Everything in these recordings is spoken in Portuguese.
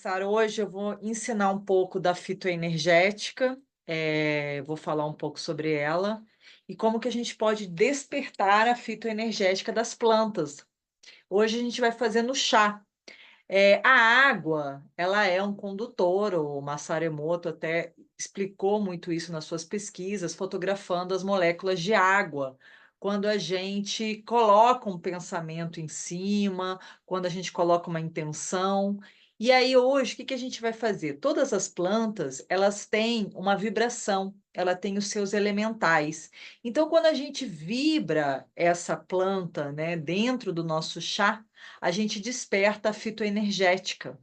Sara, hoje eu vou ensinar um pouco da fitoenergética, vou falar um pouco sobre ela e como que a gente pode despertar a fitoenergética das plantas. Hoje a gente vai fazer no chá. A água, ela é um condutor, o Masaru Emoto até explicou muito isso nas suas pesquisas, fotografando as moléculas de água. Quando a gente coloca um pensamento em cima, quando a gente coloca uma intenção. E aí hoje, o que que a gente vai fazer? Todas as plantas, elas têm uma vibração, ela tem os seus elementais. Então, quando a gente vibra essa planta, né, dentro do nosso chá, a gente desperta a fitoenergética.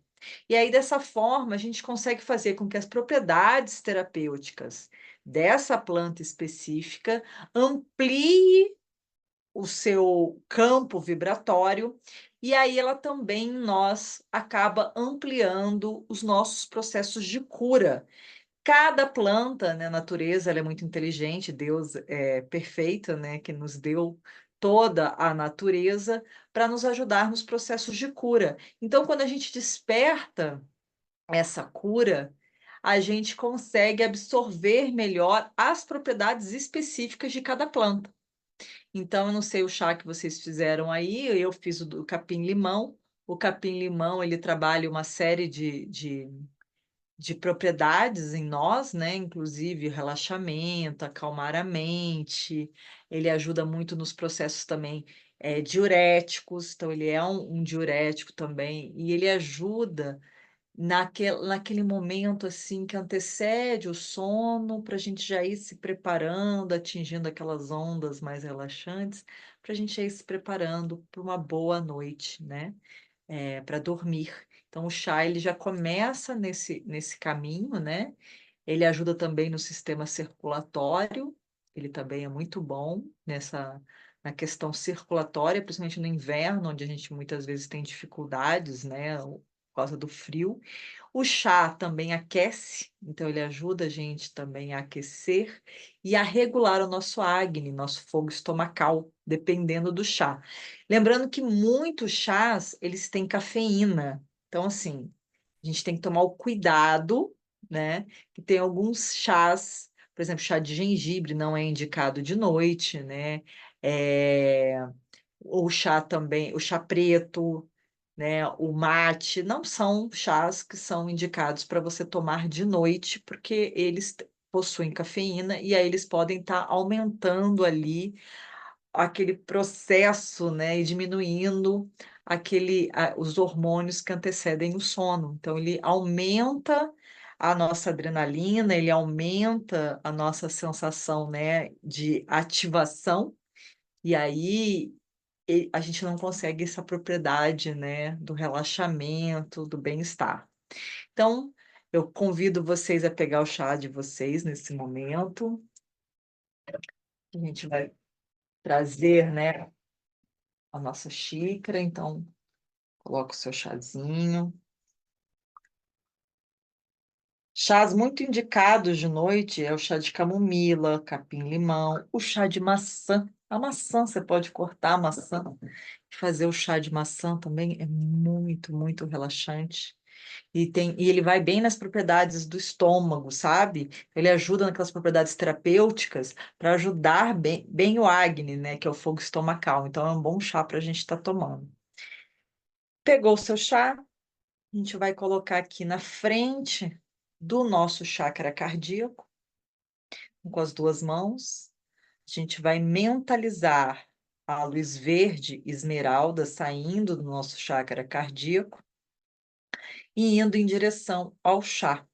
E aí, dessa forma, a gente consegue fazer com que as propriedades terapêuticas dessa planta específica amplie o seu campo vibratório, e aí ela também em nós acaba ampliando os nossos processos de cura. Cada planta, né, a natureza, ela é muito inteligente, Deus é perfeito, né, que nos deu toda a natureza para nos ajudar nos processos de cura. Então, quando a gente desperta essa cura, a gente consegue absorver melhor as propriedades específicas de cada planta. Então, eu não sei o chá que vocês fizeram aí, eu fiz o do capim-limão. O capim-limão, ele trabalha uma série de propriedades em nós, né? Inclusive relaxamento, acalmar a mente. Ele ajuda muito nos processos também diuréticos, então ele é um diurético também, e ele ajuda naquele momento assim que antecede o sono, para a gente já ir se preparando, atingindo aquelas ondas mais relaxantes, para a gente já ir se preparando para uma boa noite, né? Para dormir. Então, o chá ele já começa nesse caminho, né? Ele ajuda também no sistema circulatório, ele também é muito bom na questão circulatória, principalmente no inverno, onde a gente muitas vezes tem dificuldades, né? Por causa do frio. O chá também aquece, então ele ajuda a gente também a aquecer e a regular o nosso acne, nosso fogo estomacal, dependendo do chá. Lembrando que muitos chás, eles têm cafeína. Então, assim, a gente tem que tomar o cuidado, né? Que tem alguns chás, por exemplo, chá de gengibre não é indicado de noite, né? É, o chá também, o chá preto, né? O mate, não são chás que são indicados para você tomar de noite, porque eles possuem cafeína e aí eles podem estar aumentando ali aquele processo, né, e diminuindo os hormônios que antecedem o sono. Então, ele aumenta a nossa adrenalina, ele aumenta a nossa sensação, né, de ativação, e aí a gente não consegue essa propriedade, né, do relaxamento, do bem-estar. Então, eu convido vocês a pegar o chá de vocês nesse momento. A gente vai trazer, né, a nossa xícara, então coloca o seu chazinho. Chás muito indicados de noite é o chá de camomila, capim-limão, o chá de maçã. A maçã, você pode cortar a maçã e fazer o chá de maçã também, é muito, muito relaxante. E ele vai bem nas propriedades do estômago, sabe? Ele ajuda naquelas propriedades terapêuticas para ajudar bem o acne, né? Que é o fogo estomacal. Então é um bom chá para a gente estar tomando. Pegou o seu chá, a gente vai colocar aqui na frente do nosso chácara cardíaco, com as duas mãos. A gente vai mentalizar a luz verde esmeralda saindo do nosso chácara cardíaco e indo em direção ao chá.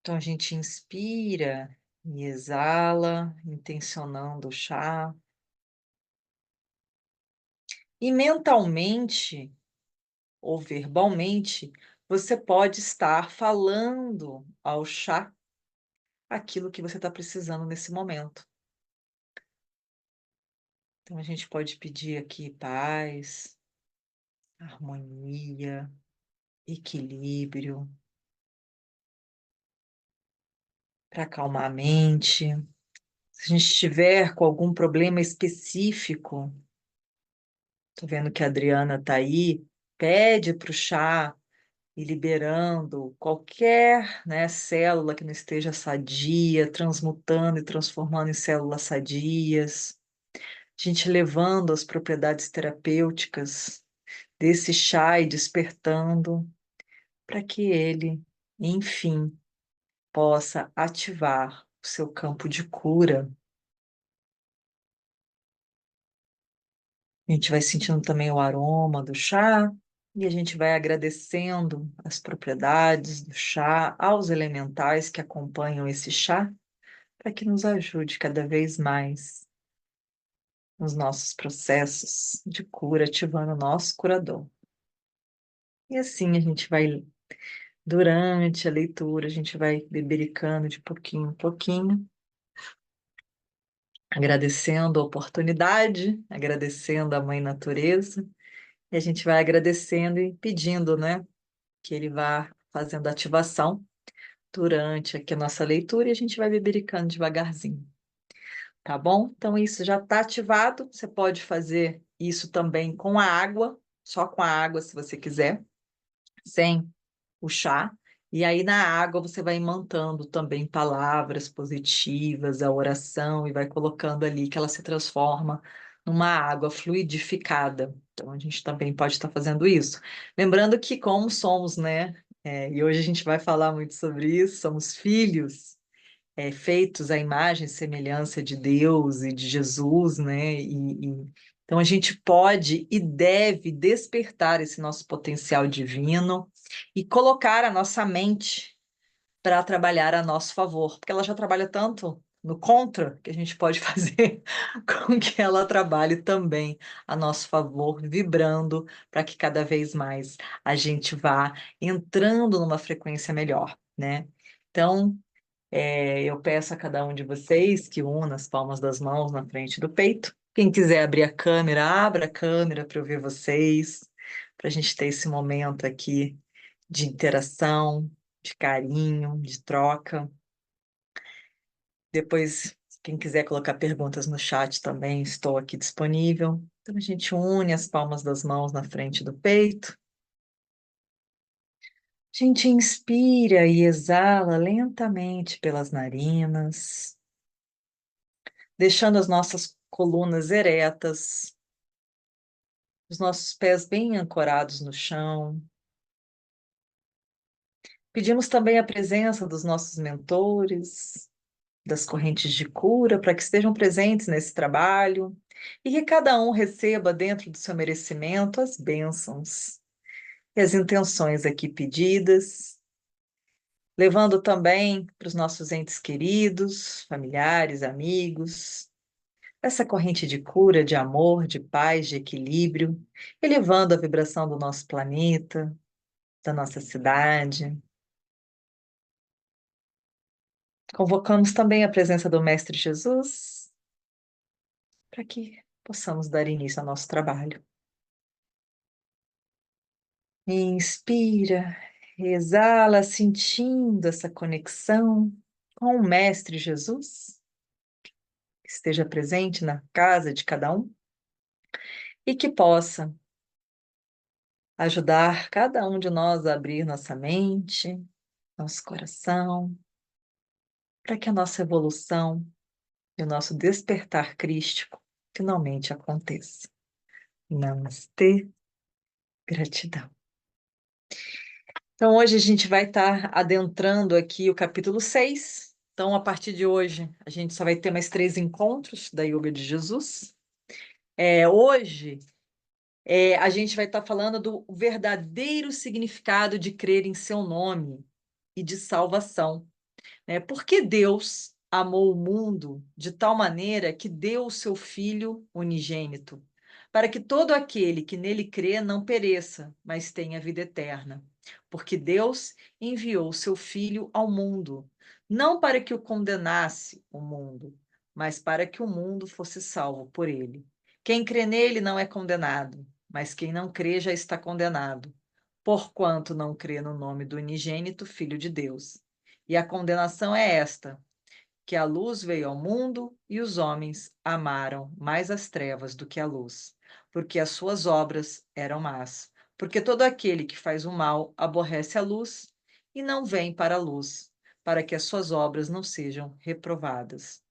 Então, a gente inspira e exala, intencionando o chá. E mentalmente ou verbalmente, você pode estar falando ao chá aquilo que você está precisando nesse momento. Então, a gente pode pedir aqui paz, harmonia, equilíbrio, para acalmar a mente. Se a gente estiver com algum problema específico, tô vendo que a Adriana está aí, pede para o chá ir liberando qualquer, né, célula que não esteja sadia, transmutando e transformando em células sadias. A gente levando as propriedades terapêuticas desse chá e despertando para que ele, enfim, possa ativar o seu campo de cura. A gente vai sentindo também o aroma do chá e a gente vai agradecendo as propriedades do chá aos elementais que acompanham esse chá para que nos ajude cada vez mais nos nossos processos de cura, ativando o nosso curador. E assim a gente vai, durante a leitura, a gente vai bebericando de pouquinho em pouquinho, agradecendo a oportunidade, agradecendo a Mãe Natureza, e a gente vai agradecendo e pedindo, né, que ele vá fazendo ativação durante aqui a nossa leitura e a gente vai bebericando devagarzinho, tá bom? Então isso já está ativado, você pode fazer isso também com a água, só com a água se você quiser, sem o chá. E aí na água você vai imantando também palavras positivas, a oração, e vai colocando ali que ela se transforma numa água fluidificada. Então a gente também pode estar fazendo isso. Lembrando que como somos, né? E hoje a gente vai falar muito sobre isso, somos filhos, feitos à imagem e semelhança de Deus e de Jesus, né? Então a gente pode e deve despertar esse nosso potencial divino e colocar a nossa mente para trabalhar a nosso favor, porque ela já trabalha tanto no contra que a gente pode fazer com que ela trabalhe também a nosso favor, vibrando para que cada vez mais a gente vá entrando numa frequência melhor, né? Então, eu peço a cada um de vocês que una as palmas das mãos na frente do peito. Quem quiser abrir a câmera, abra a câmera para eu ver vocês, para a gente ter esse momento aqui de interação, de carinho, de troca. Depois, quem quiser colocar perguntas no chat também, estou aqui disponível. Então, a gente une as palmas das mãos na frente do peito. A gente inspira e exala lentamente pelas narinas, deixando as nossas colunas eretas, os nossos pés bem ancorados no chão. Pedimos também a presença dos nossos mentores, das correntes de cura, para que estejam presentes nesse trabalho e que cada um receba dentro do seu merecimento as bênçãos e as intenções aqui pedidas, levando também para os nossos entes queridos, familiares, amigos, essa corrente de cura, de amor, de paz, de equilíbrio, elevando a vibração do nosso planeta, da nossa cidade. Convocamos também a presença do Mestre Jesus para que possamos dar início ao nosso trabalho. Inspira, exala, sentindo essa conexão com o Mestre Jesus, que esteja presente na casa de cada um e que possa ajudar cada um de nós a abrir nossa mente, nosso coração, para que a nossa evolução e o nosso despertar crístico finalmente aconteça. Namastê, gratidão. Então, hoje a gente vai estar adentrando aqui o capítulo 6. Então, a partir de hoje, a gente só vai ter mais 3 encontros da Yoga de Jesus. Hoje, a gente vai estar falando do verdadeiro significado de crer em seu nome e de salvação. Porque Deus amou o mundo de tal maneira que deu o seu Filho unigênito, para que todo aquele que nele crê não pereça, mas tenha vida eterna. Porque Deus enviou o seu Filho ao mundo, não para que o condenasse o mundo, mas para que o mundo fosse salvo por ele. Quem crê nele não é condenado, mas quem não crê já está condenado, porquanto não crê no nome do unigênito Filho de Deus. E a condenação é esta: que a luz veio ao mundo e os homens amaram mais as trevas do que a luz, porque as suas obras eram más. porque todo aquele que faz o mal aborrece a luz e não vem para a luz, para que as suas obras não sejam reprovadas.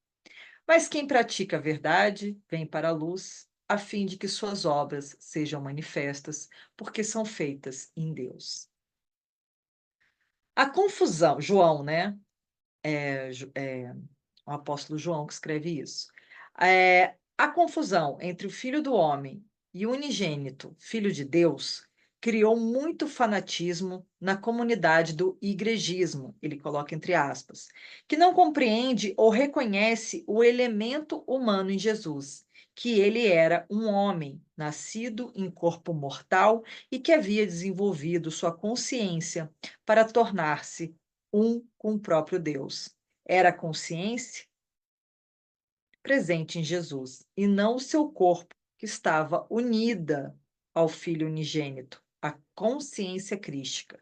Mas quem pratica a verdade vem para a luz, a fim de que suas obras sejam manifestas, porque são feitas em Deus. A confusão, João, né? É o apóstolo João que escreve isso. A confusão entre o Filho do Homem e o unigênito, Filho de Deus, criou muito fanatismo na comunidade do igrejismo, ele coloca entre aspas, que não compreende ou reconhece o elemento humano em Jesus, que ele era um homem, nascido em corpo mortal e que havia desenvolvido sua consciência para tornar-se um com o próprio Deus. Era a consciência presente em Jesus, e não o seu corpo, que estava unida ao Filho unigênito, a consciência crística,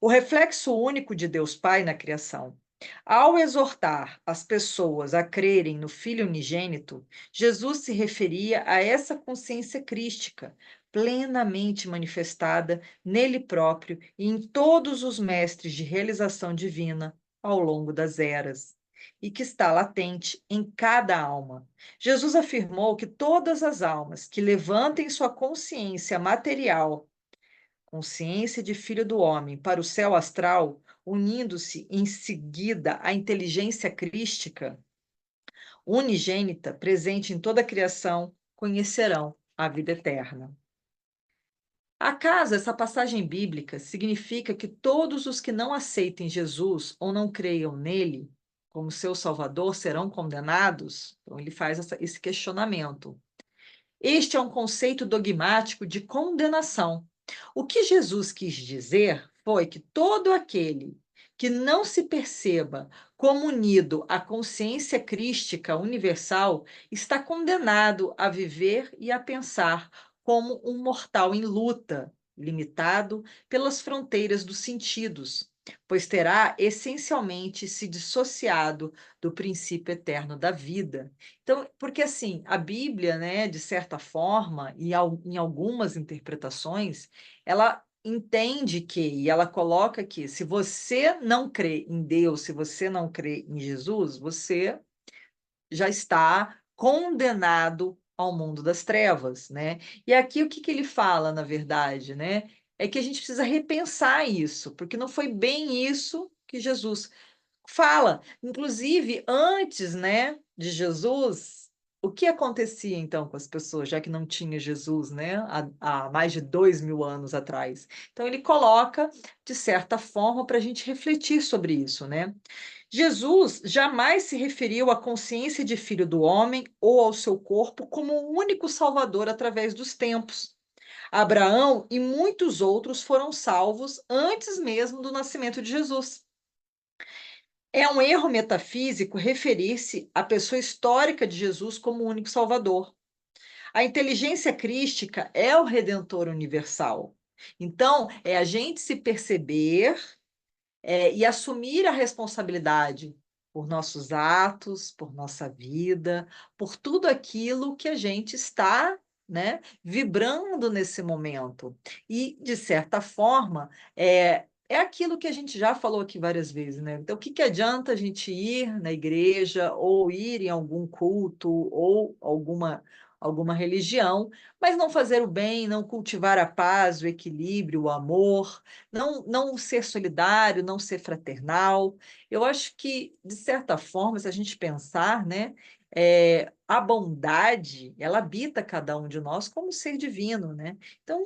o reflexo único de Deus Pai na criação. Ao exortar as pessoas a crerem no Filho unigênito, Jesus se referia a essa consciência crística, plenamente manifestada nele próprio e em todos os mestres de realização divina ao longo das eras, e que está latente em cada alma. Jesus afirmou que todas as almas que levantem sua consciência material, consciência de filho do homem, para o céu astral, unindo-se em seguida à inteligência crística, unigênita, presente em toda a criação, conhecerão a vida eterna. Acaso essa passagem bíblica significa que todos os que não aceitem Jesus ou não creiam nele como seu Salvador serão condenados? Então, ele faz esse questionamento. Este é um conceito dogmático de condenação. O que Jesus quis dizer foi que todo aquele que não se perceba como unido à consciência crística universal está condenado a viver e a pensar como um mortal em luta, limitado pelas fronteiras dos sentidos, pois terá essencialmente se dissociado do princípio eterno da vida. Então, porque assim, a Bíblia, né, de certa forma, e em algumas interpretações, ela entende que, e ela coloca que, se você não crê em Deus, se você não crê em Jesus, você já está condenado ao mundo das trevas, né? E aqui o que que ele fala, na verdade, né? É que a gente precisa repensar isso, porque não foi bem isso que Jesus fala. Inclusive, antes, né, de Jesus, o que acontecia então com as pessoas, já que não tinha Jesus, né, há mais de 2000 anos atrás? Então, ele coloca, de certa forma, para a gente refletir sobre isso, né? Jesus jamais se referiu à consciência de filho do homem ou ao seu corpo como o único salvador através dos tempos. Abraão e muitos outros foram salvos antes mesmo do nascimento de Jesus. É um erro metafísico referir-se à pessoa histórica de Jesus como o único Salvador. A inteligência crística é o Redentor universal. Então, é a gente se perceber e assumir a responsabilidade por nossos atos, por nossa vida, por tudo aquilo que a gente está, né, vibrando nesse momento. E, de certa forma, é aquilo que a gente já falou aqui várias vezes, né? Então, o que que adianta a gente ir na igreja ou ir em algum culto ou alguma religião, mas não fazer o bem, não cultivar a paz, o equilíbrio, o amor, não ser solidário, não ser fraternal. Eu acho que, de certa forma, se a gente pensar, né, a bondade, ela habita cada um de nós como ser divino, né? Então,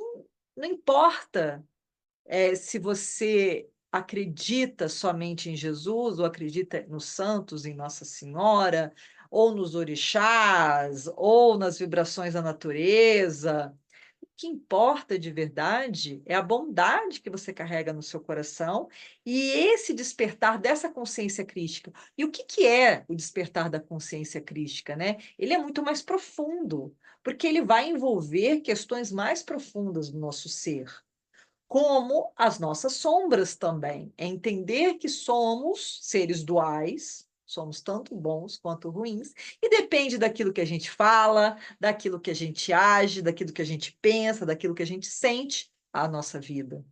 não importa se você acredita somente em Jesus, ou acredita nos santos, em Nossa Senhora, ou nos orixás, ou nas vibrações da natureza. O que importa de verdade é a bondade que você carrega no seu coração e esse despertar dessa consciência crística. E o que que é o despertar da consciência crística, né? Ele é muito mais profundo, porque ele vai envolver questões mais profundas do nosso ser, como as nossas sombras também. É entender que somos seres duais, somos tanto bons quanto ruins, e depende daquilo que a gente fala, daquilo que a gente age, daquilo que a gente pensa, daquilo que a gente sente, a nossa vida.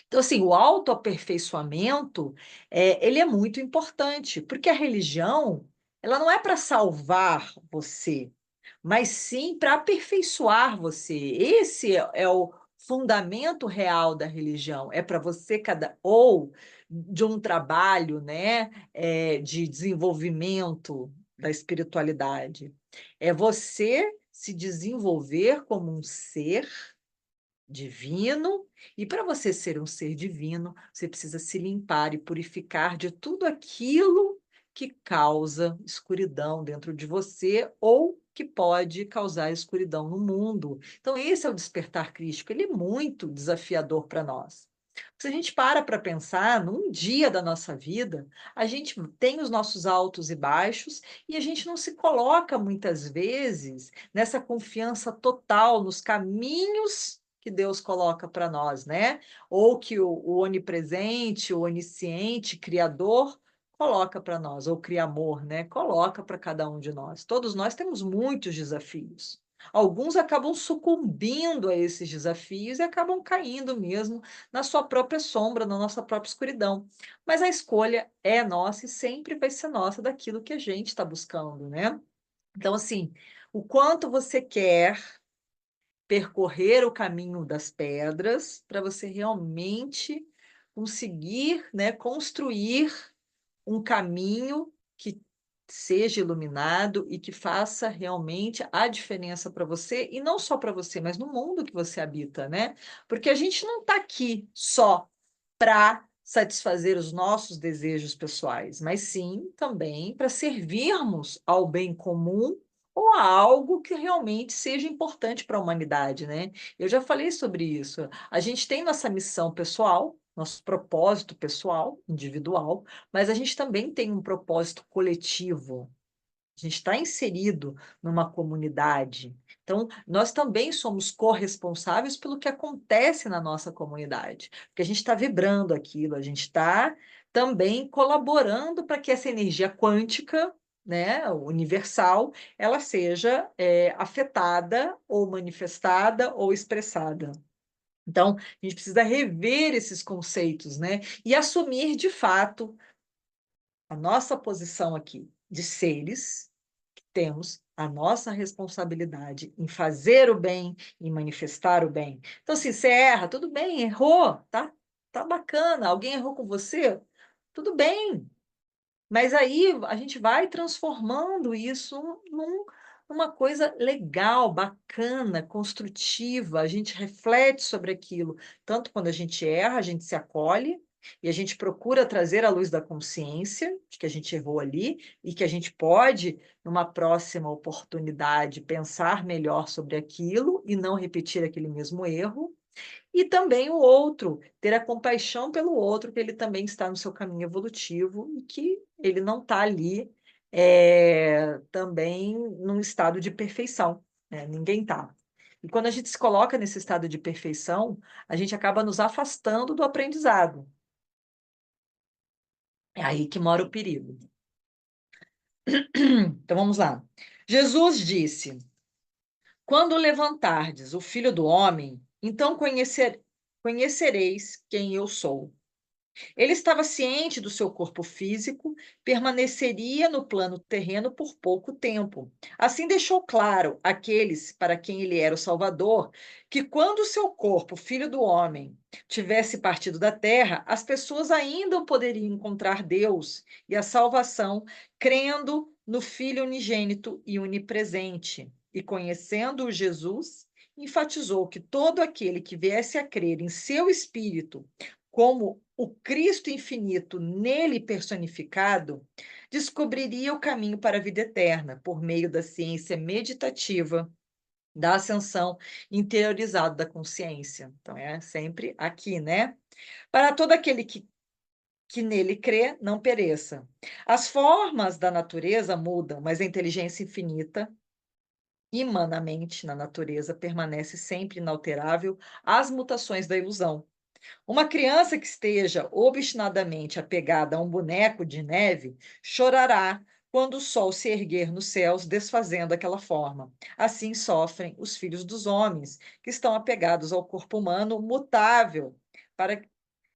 Então, assim, o autoaperfeiçoamento, ele é muito importante, porque a religião, ela não é para salvar você, mas sim para aperfeiçoar você. Esse é o fundamento real da religião, é para você ou de um trabalho, né, de desenvolvimento da espiritualidade. É você se desenvolver como um ser divino, e para você ser um ser divino, você precisa se limpar e purificar de tudo aquilo que causa escuridão dentro de você ou que pode causar escuridão no mundo. Então, esse é o despertar crístico, ele é muito desafiador para nós. Se a gente para pensar, num dia da nossa vida, a gente tem os nossos altos e baixos e a gente não se coloca muitas vezes nessa confiança total nos caminhos que Deus coloca para nós, né? Ou que o onipresente, o onisciente, criador, coloca para nós, ou criamor, né? Coloca para cada um de nós. Todos nós temos muitos desafios. Alguns acabam sucumbindo a esses desafios e acabam caindo mesmo na sua própria sombra, na nossa própria escuridão. Mas a escolha é nossa e sempre vai ser nossa daquilo que a gente está buscando, né? Então, assim, o quanto você quer percorrer o caminho das pedras para você realmente conseguir, né, construir um caminho que seja iluminado e que faça realmente a diferença para você, e não só para você, mas no mundo que você habita, né? Porque a gente não está aqui só para satisfazer os nossos desejos pessoais, mas sim também para servirmos ao bem comum ou a algo que realmente seja importante para a humanidade, né? Eu já falei sobre isso. A gente tem nossa missão pessoal, nosso propósito pessoal, individual, mas a gente também tem um propósito coletivo. A gente está inserido numa comunidade. Então, nós também somos corresponsáveis pelo que acontece na nossa comunidade, porque a gente está vibrando aquilo, a gente está também colaborando para que essa energia quântica, né, universal, ela seja afetada ou manifestada ou expressada. Então, a gente precisa rever esses conceitos, né, e assumir de fato a nossa posição aqui de seres temos a nossa responsabilidade em fazer o bem, em manifestar o bem. Então, se você erra, tudo bem, errou, tá bacana. Alguém errou com você? Tudo bem. Mas aí a gente vai transformando isso numa coisa legal, bacana, construtiva. A gente reflete sobre aquilo. Tanto quando a gente erra, a gente se acolhe e a gente procura trazer à luz da consciência de que a gente errou ali e que a gente pode, numa próxima oportunidade, pensar melhor sobre aquilo e não repetir aquele mesmo erro. E também o outro, ter a compaixão pelo outro, que ele também está no seu caminho evolutivo e que ele não está ali também num estado de perfeição, né? Ninguém está. E quando a gente se coloca nesse estado de perfeição, a gente acaba nos afastando do aprendizado. É aí que mora o perigo. Então vamos lá. Jesus disse: quando levantardes o Filho do Homem, então conhecereis quem eu sou. Ele estava ciente do seu corpo físico, permaneceria no plano terreno por pouco tempo. Assim deixou claro àqueles para quem ele era o Salvador que quando o seu corpo, filho do homem, tivesse partido da terra, as pessoas ainda poderiam encontrar Deus e a salvação crendo no Filho unigênito e onipresente. E conhecendo o Jesus, enfatizou que todo aquele que viesse a crer em seu espírito como o Cristo infinito nele personificado, descobriria o caminho para a vida eterna por meio da ciência meditativa, da ascensão interiorizada da consciência. Então, é sempre aqui, né? Para todo aquele que nele crê, não pereça. As formas da natureza mudam, mas a inteligência infinita, imanamente na natureza, permanece sempre inalterável às mutações da ilusão. Uma criança que esteja obstinadamente apegada a um boneco de neve chorará quando o sol se erguer nos céus, desfazendo aquela forma. Assim sofrem os filhos dos homens, que estão apegados ao corpo humano mutável, para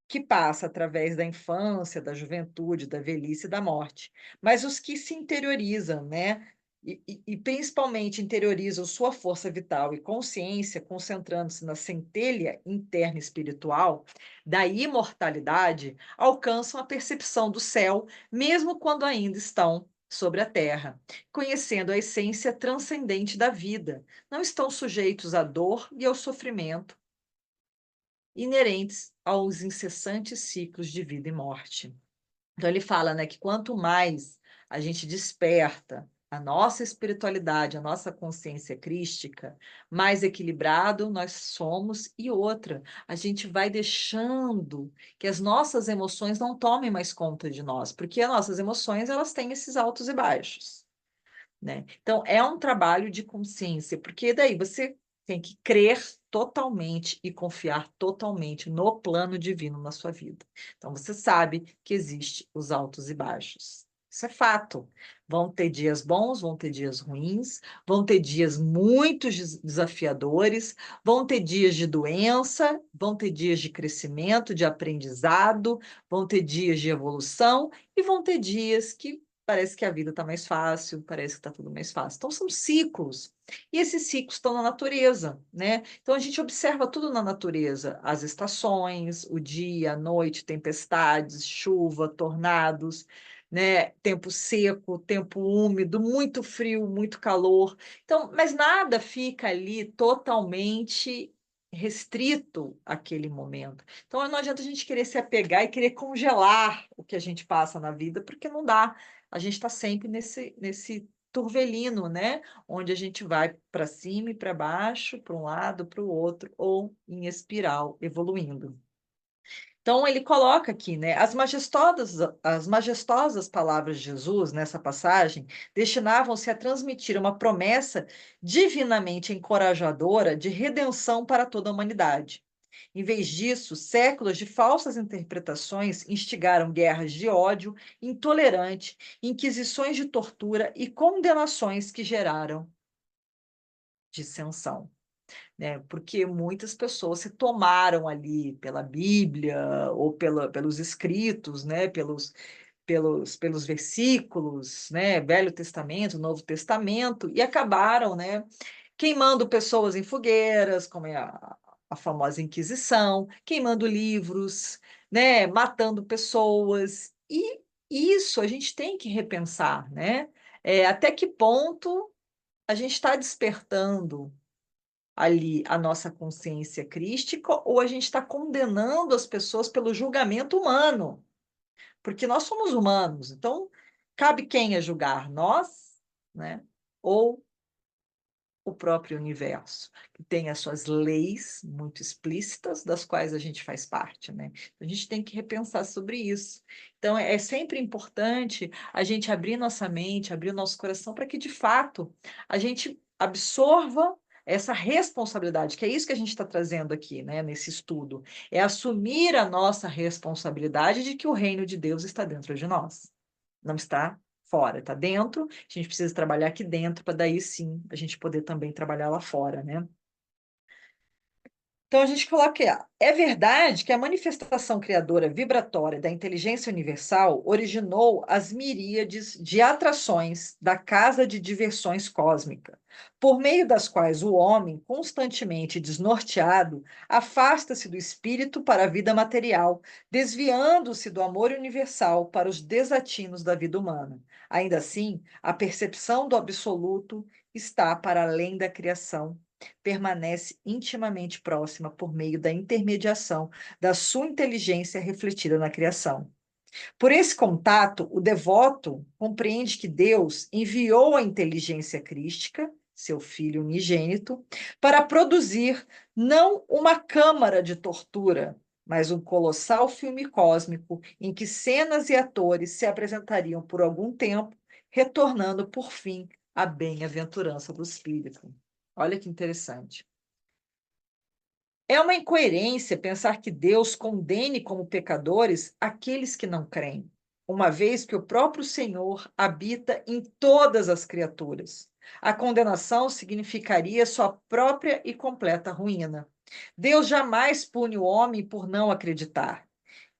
que passa através da infância, da juventude, da velhice e da morte. Mas os que se interiorizam, né? E principalmente interiorizam sua força vital e consciência, concentrando-se na centelha interna espiritual da imortalidade, alcançam a percepção do céu, mesmo quando ainda estão sobre a terra, conhecendo a essência transcendente da vida. Não estão sujeitos à dor e ao sofrimento inerentes aos incessantes ciclos de vida e morte. Então ele fala, né, que quanto mais a gente desperta a nossa espiritualidade, a nossa consciência crística, mais equilibrado nós somos e outra, a gente vai deixando que as nossas emoções não tomem mais conta de nós, porque as nossas emoções elas têm esses altos e baixos, né? Então, é um trabalho de consciência, porque daí você tem que crer totalmente e confiar totalmente no plano divino na sua vida. Então, você sabe que existe os altos e baixos. Isso é fato. Vão ter dias bons, vão ter dias ruins, vão ter dias muito desafiadores, vão ter dias de doença, vão ter dias de crescimento, de aprendizado, vão ter dias de evolução e vão ter dias que parece que a vida está mais fácil, parece que está tudo mais fácil. Então, são ciclos. E esses ciclos estão na natureza, né? Então, a gente observa tudo na natureza: as estações, o dia, a noite, tempestades, chuva, tornados, né? Tempo seco, tempo úmido, muito frio, muito calor. Então, mas nada fica ali totalmente restrito àquele momento. Então, não adianta a gente querer se apegar e querer congelar o que a gente passa na vida, porque não dá. A gente está sempre nesse turvelino, né? Onde a gente vai para cima e para baixo, para um lado, para o outro, ou em espiral, evoluindo. Então, ele coloca aqui, né? As majestosas palavras de Jesus nessa passagem destinavam-se a transmitir uma promessa divinamente encorajadora de redenção para toda a humanidade. Em vez disso, séculos de falsas interpretações instigaram guerras de ódio intolerante, inquisições de tortura e condenações que geraram dissensão, né? Porque muitas pessoas se tomaram ali pela Bíblia ou pelos escritos, né? Pelos versículos, né? Velho Testamento, Novo Testamento, e acabaram, né? Queimando pessoas em fogueiras, como é a famosa Inquisição, queimando livros, né? Matando pessoas. E isso a gente tem que repensar, né? Até que ponto a gente está despertando ali a nossa consciência crística ou a gente está condenando as pessoas pelo julgamento humano? Porque nós somos humanos, então cabe quem a julgar? Nós, né? Ou o próprio universo, que tem as suas leis muito explícitas, das quais a gente faz parte, né? A gente tem que repensar sobre isso. Então, é sempre importante a gente abrir nossa mente, abrir o nosso coração, para que, de fato, a gente absorva essa responsabilidade, que é isso que a gente está trazendo aqui, né, nesse estudo, é assumir a nossa responsabilidade de que o reino de Deus está dentro de nós, não está fora, está dentro. A gente precisa trabalhar aqui dentro para daí sim a gente poder também trabalhar lá fora, né? Então a gente coloca aqui, ó, é verdade que a manifestação criadora vibratória da inteligência universal originou as miríades de atrações da casa de diversões cósmica, por meio das quais o homem, constantemente desnorteado, afasta-se do espírito para a vida material, desviando-se do amor universal para os desatinos da vida humana. Ainda assim, a percepção do absoluto está para além da criação, permanece intimamente próxima por meio da intermediação da sua inteligência refletida na criação. Por esse contato, o devoto compreende que Deus enviou a inteligência crística, seu filho unigênito, para produzir não uma câmara de tortura, mas um colossal filme cósmico em que cenas e atores se apresentariam por algum tempo, retornando por fim à bem-aventurança do espírito. Olha que interessante. É uma incoerência pensar que Deus condene como pecadores aqueles que não creem. uma vez que o próprio Senhor habita em todas as criaturas. A condenação significaria sua própria e completa ruína. Deus jamais pune o homem por não acreditar.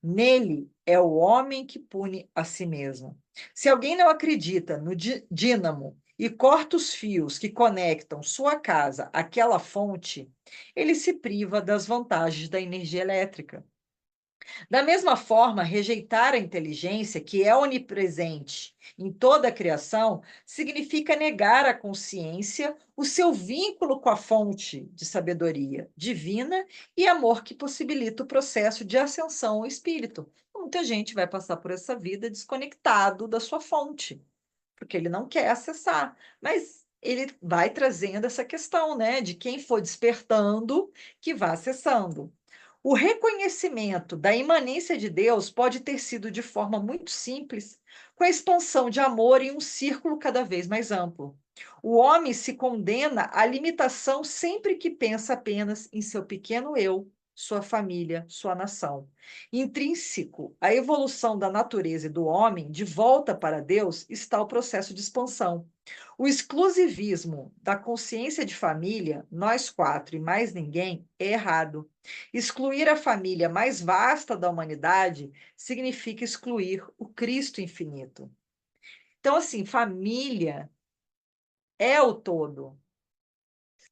Nele é o homem que pune a si mesmo. Se alguém não acredita no dínamo e corta os fios que conectam sua casa àquela fonte, ele se priva das vantagens da energia elétrica. Da mesma forma, rejeitar a inteligência, que é onipresente em toda a criação, significa negar à consciência o seu vínculo com a fonte de sabedoria divina e amor que possibilita o processo de ascensão ao espírito. Muita gente vai passar por essa vida desconectado da sua fonte, porque ele não quer acessar, mas ele vai trazendo essa questão, né, de quem for despertando que vá acessando. O reconhecimento da imanência de Deus pode ter sido de forma muito simples, com a expansão de amor em um círculo cada vez mais amplo. O homem se condena à limitação sempre que pensa apenas em seu pequeno eu, sua família, sua nação. Intrínseco à evolução da natureza e do homem, de volta para Deus, está o processo de expansão. O exclusivismo da consciência de família, nós quatro e mais ninguém, é errado. Excluir a família mais vasta da humanidade significa excluir o Cristo infinito. Então, assim, família é o todo.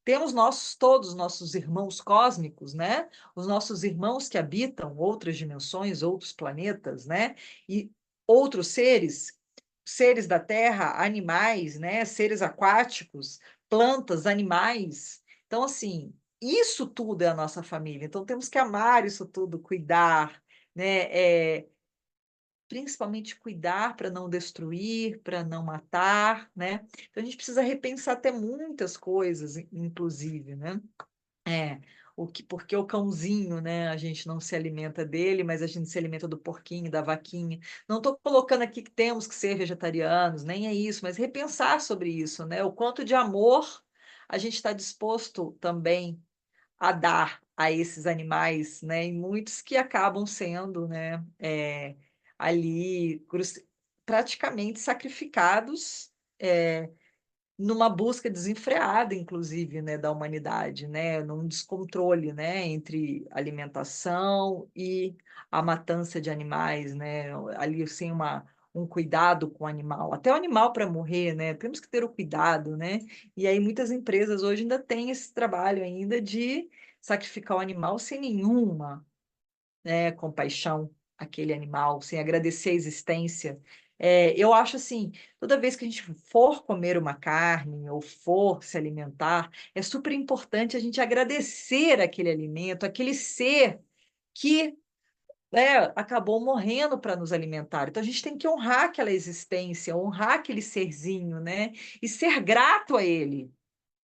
Temos todos nossos irmãos cósmicos, né? Os nossos irmãos que habitam outras dimensões, outros planetas, né? E outros seres, seres da Terra, animais, né? Seres aquáticos, plantas, animais. Então, assim, isso tudo é a nossa família. Então, temos que amar isso tudo, cuidar, né? Principalmente cuidar para não destruir, para não matar, né? Então a gente precisa repensar até muitas coisas, inclusive, né? É, porque o cãozinho, né? A gente não se alimenta dele, mas a gente se alimenta do porquinho, da vaquinha. Não estou colocando aqui que temos que ser vegetarianos, nem é isso, mas repensar sobre isso, né? O quanto de amor a gente está disposto também a dar a esses animais, né? E muitos que acabam sendo, né? Ali praticamente sacrificados, numa busca desenfreada, inclusive, né, da humanidade, né, num descontrole, né, entre alimentação e a matança de animais, né, ali sem um cuidado com o animal, até o animal para morrer, né, temos que ter o cuidado, né, e aí muitas empresas hoje ainda têm esse trabalho ainda de sacrificar o animal sem nenhuma, né, compaixão àquele animal, sem agradecer a existência. Eu acho assim, toda vez que a gente for comer uma carne ou for se alimentar, é super importante a gente agradecer aquele alimento, aquele ser que, né, acabou morrendo para nos alimentar. Então a gente tem que honrar aquela existência, honrar aquele serzinho, né, e ser grato a ele.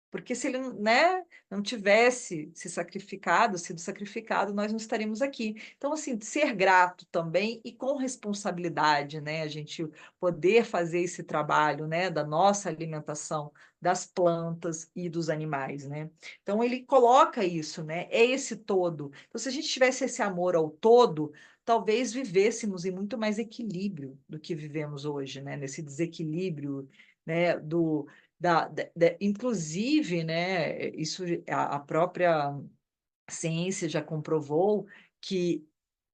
Porque se ele, né, não tivesse se sacrificado, sido sacrificado, nós não estaríamos aqui. Então, assim, ser grato também e com responsabilidade, né, a gente poder fazer esse trabalho, né, da nossa alimentação, das plantas e dos animais, né? Então, ele coloca isso, né? É esse todo. Então, se a gente tivesse esse amor ao todo, talvez vivêssemos em muito mais equilíbrio do que vivemos hoje, né? Nesse desequilíbrio, né, inclusive, né, isso a própria ciência já comprovou que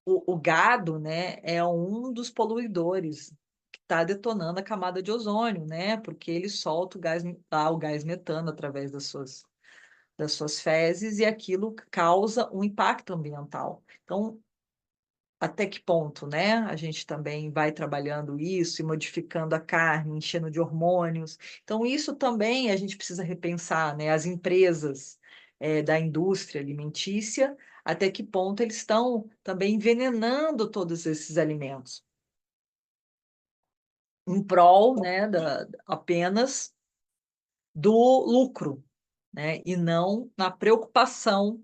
o gado, né, é um dos poluidores que está detonando a camada de ozônio, né, porque ele solta o gás metano através das suas fezes e aquilo causa um impacto ambiental. Então, até que ponto, né? A gente também vai trabalhando isso e modificando a carne, enchendo de hormônios. Então, isso também a gente precisa repensar, né? As empresas da indústria alimentícia, até que ponto eles estão também envenenando todos esses alimentos em prol, né, apenas do lucro, né? E não na preocupação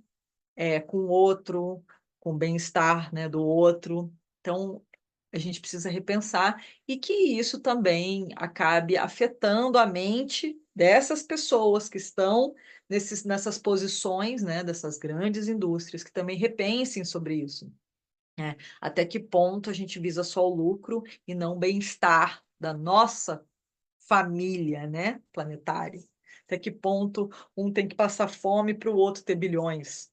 com o outro, com o bem-estar, né, do outro. Então, a gente precisa repensar e que isso também acabe afetando a mente dessas pessoas que estão nessas posições, né, dessas grandes indústrias, que também repensem sobre isso. né? Até que ponto a gente visa só o lucro e não o bem-estar da nossa família, né, planetária? Até que ponto um tem que passar fome para o outro ter bilhões?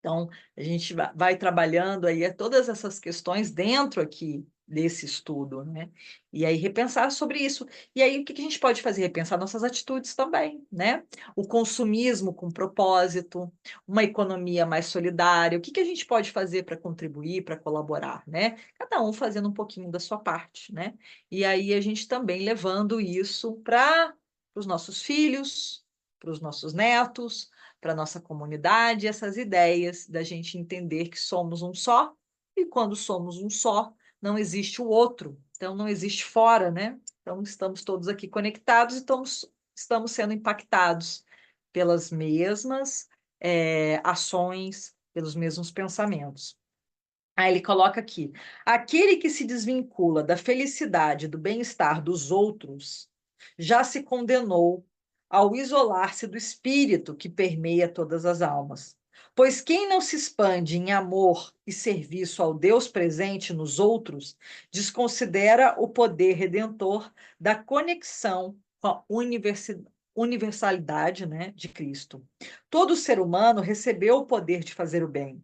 Então, a gente vai trabalhando aí todas essas questões dentro aqui desse estudo, né? E aí repensar sobre isso. E aí o que que a gente pode fazer? Repensar nossas atitudes também, né? O consumismo com propósito, uma economia mais solidária. O que que a gente pode fazer para contribuir, para colaborar, né? Cada um fazendo um pouquinho da sua parte, né? E aí a gente também levando isso para os nossos filhos, para os nossos netos, para a nossa comunidade, essas ideias da gente entender que somos um só, e quando somos um só, não existe o outro, então não existe fora, né? Então estamos todos aqui conectados e estamos sendo impactados pelas mesmas ações, pelos mesmos pensamentos. Aí ele coloca aqui: aquele que se desvincula da felicidade, do bem-estar dos outros, já se condenou ao isolar-se do espírito que permeia todas as almas. Pois quem não se expande em amor e serviço ao Deus presente nos outros, desconsidera o poder redentor da conexão com a universalidade, né, de Cristo. Todo ser humano recebeu o poder de fazer o bem.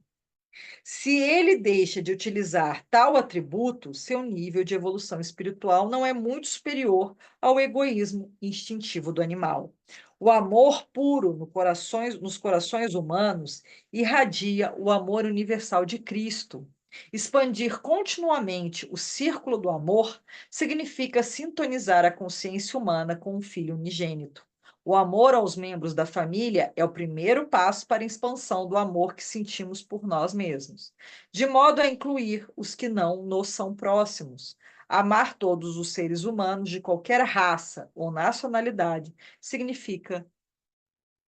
Se ele deixa de utilizar tal atributo, seu nível de evolução espiritual não é muito superior ao egoísmo instintivo do animal. O amor puro nos corações humanos irradia o amor universal de Cristo. Expandir continuamente o círculo do amor significa sintonizar a consciência humana com o Filho unigênito. O amor aos membros da família é o primeiro passo para a expansão do amor que sentimos por nós mesmos, de modo a incluir os que não nos são próximos. Amar todos os seres humanos de qualquer raça ou nacionalidade significa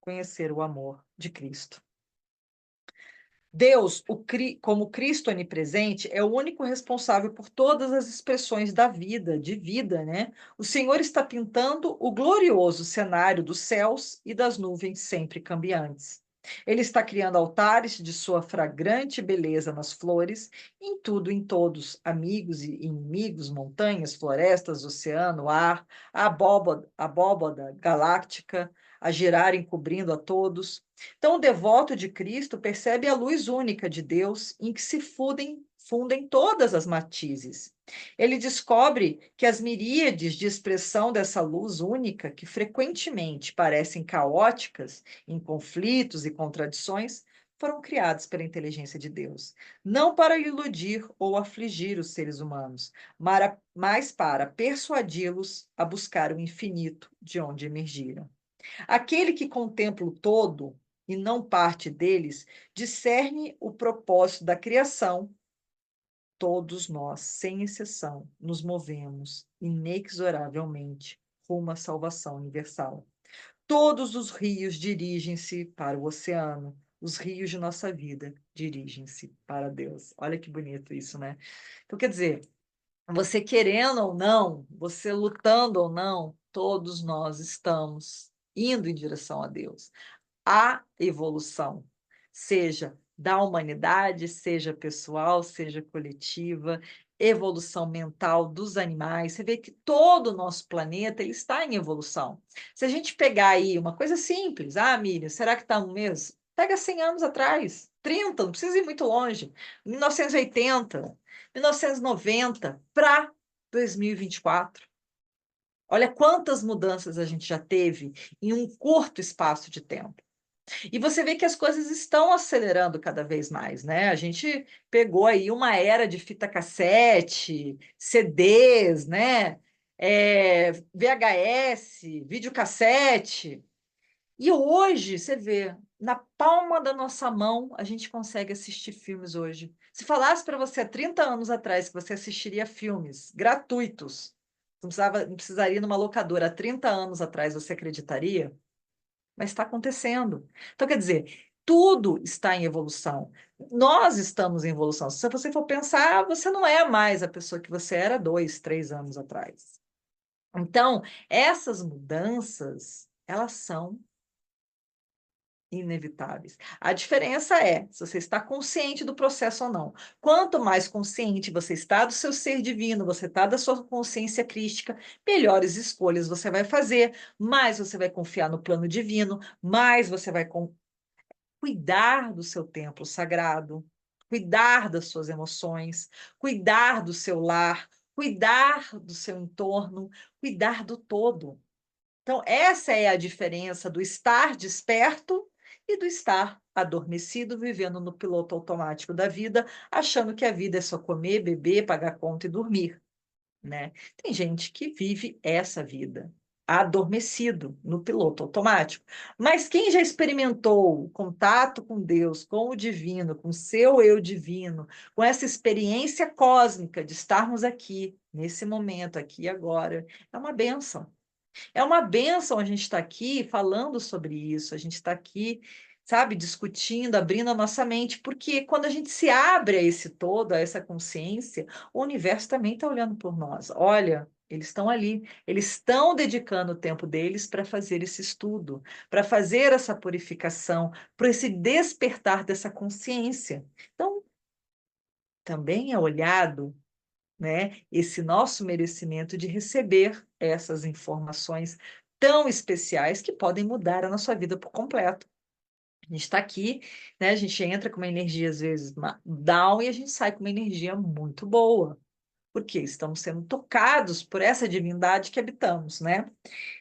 conhecer o amor de Cristo. Deus, como Cristo onipresente, é o único responsável por todas as expressões da vida, de vida, né? O Senhor está pintando o glorioso cenário dos céus e das nuvens sempre cambiantes. Ele está criando altares de sua fragrante beleza nas flores, em tudo, em todos, amigos e inimigos, montanhas, florestas, oceano, ar, a abóbada galáctica, a girar encobrindo a todos. Então, o devoto de Cristo percebe a luz única de Deus em que se fundem todas as matizes. Ele descobre que as miríades de expressão dessa luz única, que frequentemente parecem caóticas, em conflitos e contradições, foram criados pela inteligência de Deus, não para iludir ou afligir os seres humanos, mas para persuadi-los a buscar o infinito de onde emergiram. Aquele que contempla o todo e não parte deles, discerne o propósito da criação. Todos nós, sem exceção, nos movemos inexoravelmente rumo à salvação universal. Todos os rios dirigem-se para o oceano, os rios de nossa vida dirigem-se para Deus. Olha que bonito isso, né? Então, quer dizer, você querendo ou não, você lutando ou não, todos nós estamos indo em direção a Deus. A evolução, seja da humanidade, seja pessoal, seja coletiva, evolução mental dos animais. Você vê que todo o nosso planeta ele está em evolução. Se a gente pegar aí uma coisa simples, Miriam, será que está no mesmo? Pega 100 anos atrás, 30, não precisa ir muito longe, 1980, 1990 para 2024. Olha quantas mudanças a gente já teve em um curto espaço de tempo. E você vê que as coisas estão acelerando cada vez mais, né? A gente pegou aí uma era de fita cassete, CDs, né? VHS, videocassete. E hoje, você vê, na palma da nossa mão, a gente consegue assistir filmes hoje. Se falasse para você há 30 anos atrás que você assistiria filmes gratuitos, não precisaria ir numa locadora há 30 anos atrás, você acreditaria? Mas está acontecendo. Então, quer dizer, tudo está em evolução. Nós estamos em evolução. Se você for pensar, você não é mais a pessoa que você era 2, 3 anos atrás. Então, essas mudanças, elas são inevitáveis. A diferença é se você está consciente do processo ou não. Quanto mais consciente você está do seu ser divino, você está da sua consciência crística, melhores escolhas você vai fazer, mais você vai confiar no plano divino, mais você vai cuidar do seu templo sagrado, cuidar das suas emoções, cuidar do seu lar, cuidar do seu entorno, cuidar do todo. Então, essa é a diferença do estar desperto e do estar adormecido, vivendo no piloto automático da vida, achando que a vida é só comer, beber, pagar conta e dormir, né? Tem gente que vive essa vida adormecido no piloto automático. Mas quem já experimentou o contato com Deus, com o divino, com o seu eu divino, com essa experiência cósmica de estarmos aqui, nesse momento, aqui e agora, é uma bênção. É uma bênção a gente estar aqui falando sobre isso, a gente está aqui, sabe, discutindo, abrindo a nossa mente, porque quando a gente se abre a esse todo, a essa consciência, o universo também está olhando por nós. Olha, eles estão ali, eles estão dedicando o tempo deles para fazer esse estudo, para fazer essa purificação, para esse despertar dessa consciência. Então, também é olhado, né, esse nosso merecimento de receber essas informações tão especiais que podem mudar a nossa vida por completo. A gente está aqui, né, a gente entra com uma energia, às vezes, down, e a gente sai com uma energia muito boa, porque estamos sendo tocados por essa divindade que habitamos, né?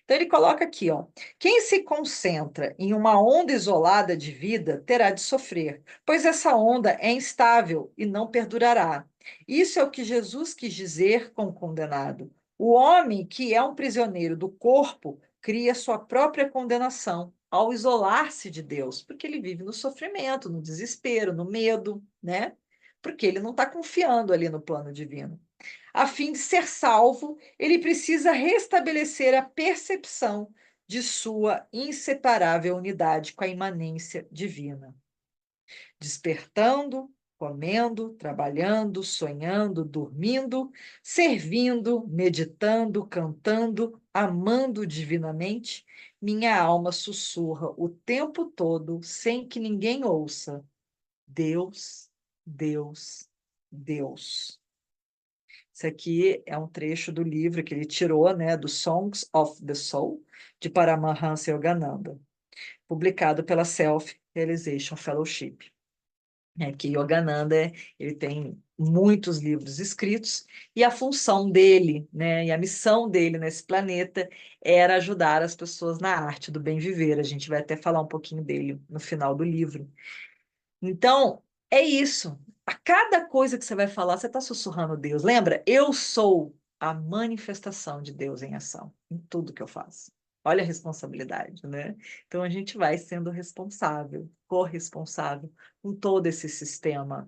Então ele coloca aqui, ó: quem se concentra em uma onda isolada de vida terá de sofrer, pois essa onda é instável e não perdurará. Isso é o que Jesus quis dizer com o condenado. O homem que é um prisioneiro do corpo cria sua própria condenação ao isolar-se de Deus, porque ele vive no sofrimento, no desespero, no medo, né? Porque ele não está confiando ali no plano divino. A fim de ser salvo, ele precisa restabelecer a percepção de sua inseparável unidade com a imanência divina. Despertando, comendo, trabalhando, sonhando, dormindo, servindo, meditando, cantando, amando divinamente, minha alma sussurra o tempo todo, sem que ninguém ouça: Deus, Deus, Deus. Isso aqui é um trecho do livro que ele tirou, né, do Songs of the Soul, de Paramahansa Yogananda, publicado pela Self Realization Fellowship. Que Yogananda, ele tem muitos livros escritos, e a função dele, né, e a missão dele nesse planeta era ajudar as pessoas na arte do bem viver. A gente vai até falar um pouquinho dele no final do livro. Então, é isso. A cada coisa que você vai falar, você está sussurrando Deus. Lembra? Eu sou a manifestação de Deus em ação, em tudo que eu faço. Olha a responsabilidade, né? Então, a gente vai sendo responsável, corresponsável com todo esse sistema.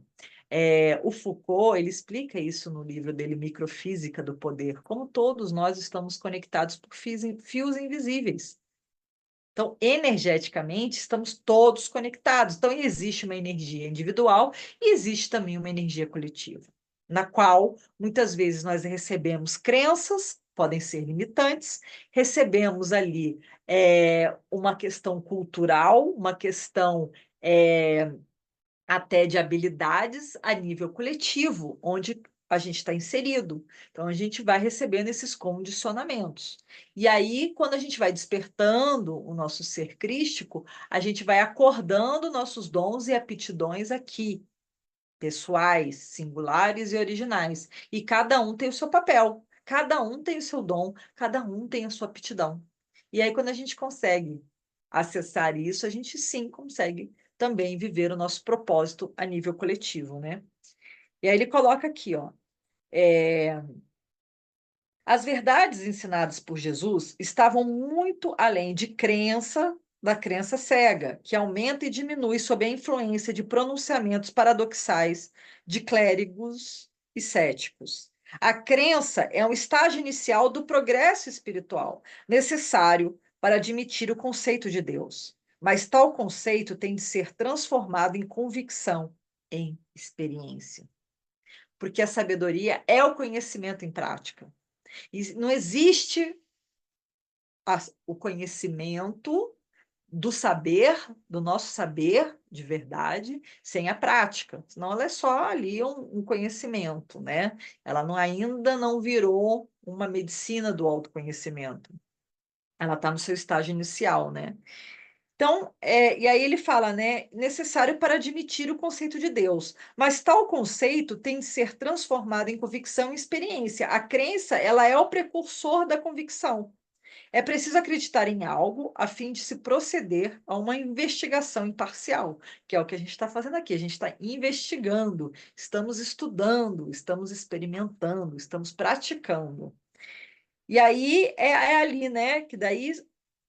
O Foucault, ele explica isso no livro dele, Microfísica do Poder, como todos nós estamos conectados por fios invisíveis. Então, energeticamente, estamos todos conectados. Então, existe uma energia individual e existe também uma energia coletiva, na qual muitas vezes nós recebemos crenças, podem ser limitantes, recebemos ali uma questão cultural, uma questão até de habilidades a nível coletivo, onde a gente está inserido. Então, a gente vai recebendo esses condicionamentos. E aí, quando a gente vai despertando o nosso ser crístico, a gente vai acordando nossos dons e aptidões aqui, pessoais, singulares e originais. E cada um tem o seu papel, cada um tem o seu dom, cada um tem a sua aptidão. E aí, quando a gente consegue acessar isso, a gente sim consegue também viver o nosso propósito a nível coletivo, né? E aí ele coloca aqui, ó, as verdades ensinadas por Jesus estavam muito além de da crença cega, que aumenta e diminui sob a influência de pronunciamentos paradoxais de clérigos e céticos. A crença é um estágio inicial do progresso espiritual, necessário para admitir o conceito de Deus. Mas tal conceito tem de ser transformado em convicção, em experiência. Porque a sabedoria é o conhecimento em prática. E não existe o conhecimento do saber, do nosso saber de verdade, sem a prática. Senão ela é só ali um conhecimento, né? Ela ainda não virou uma medicina do autoconhecimento. Ela está no seu estágio inicial, né? Então, e aí ele fala, né, necessário para admitir o conceito de Deus, mas tal conceito tem de ser transformado em convicção e experiência. A crença, ela é o precursor da convicção. É preciso acreditar em algo a fim de se proceder a uma investigação imparcial, que é o que a gente está fazendo aqui. A gente está investigando, estamos estudando, estamos experimentando, estamos praticando. E aí é ali, né, que daí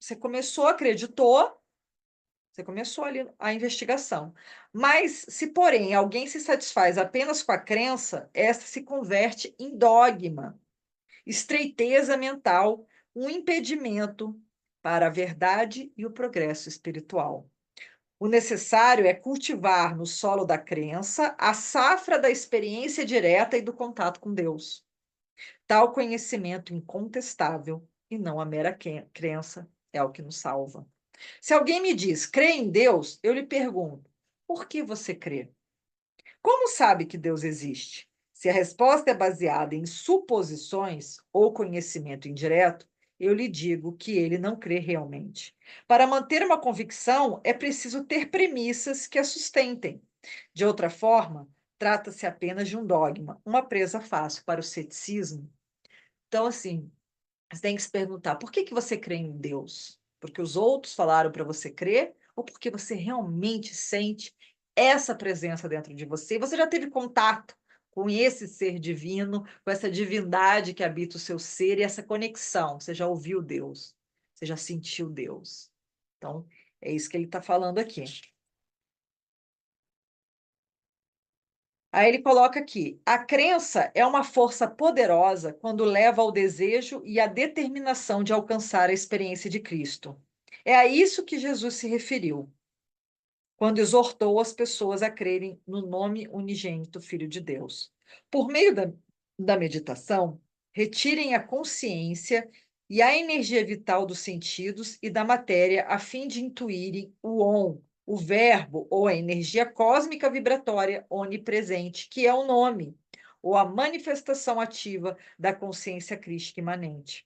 você começou, acreditou, você começou ali a investigação. Mas, se porém alguém se satisfaz apenas com a crença, esta se converte em dogma, estreiteza mental, um impedimento para a verdade e o progresso espiritual. O necessário é cultivar no solo da crença a safra da experiência direta e do contato com Deus. Tal conhecimento incontestável, e não a mera crença, é o que nos salva. Se alguém me diz, crê em Deus, eu lhe pergunto, por que você crê? Como sabe que Deus existe? Se a resposta é baseada em suposições ou conhecimento indireto, eu lhe digo que ele não crê realmente. Para manter uma convicção, é preciso ter premissas que a sustentem. De outra forma, trata-se apenas de um dogma, uma presa fácil para o ceticismo. Então, assim, você tem que se perguntar: por que que você crê em Deus? Porque os outros falaram para você crer ou porque você realmente sente essa presença dentro de você? Você já teve contato com esse ser divino, com essa divindade que habita o seu ser e essa conexão? Você já ouviu Deus? Você já sentiu Deus? Então, é isso que ele está falando aqui. Aí ele coloca aqui: a crença é uma força poderosa quando leva ao desejo e à determinação de alcançar a experiência de Cristo. É a isso que Jesus se referiu quando exortou as pessoas a crerem no nome unigênito Filho de Deus. Por meio da meditação, retirem a consciência e a energia vital dos sentidos e da matéria a fim de intuírem o verbo ou a energia cósmica vibratória onipresente, que é o nome, ou a manifestação ativa da consciência crística imanente.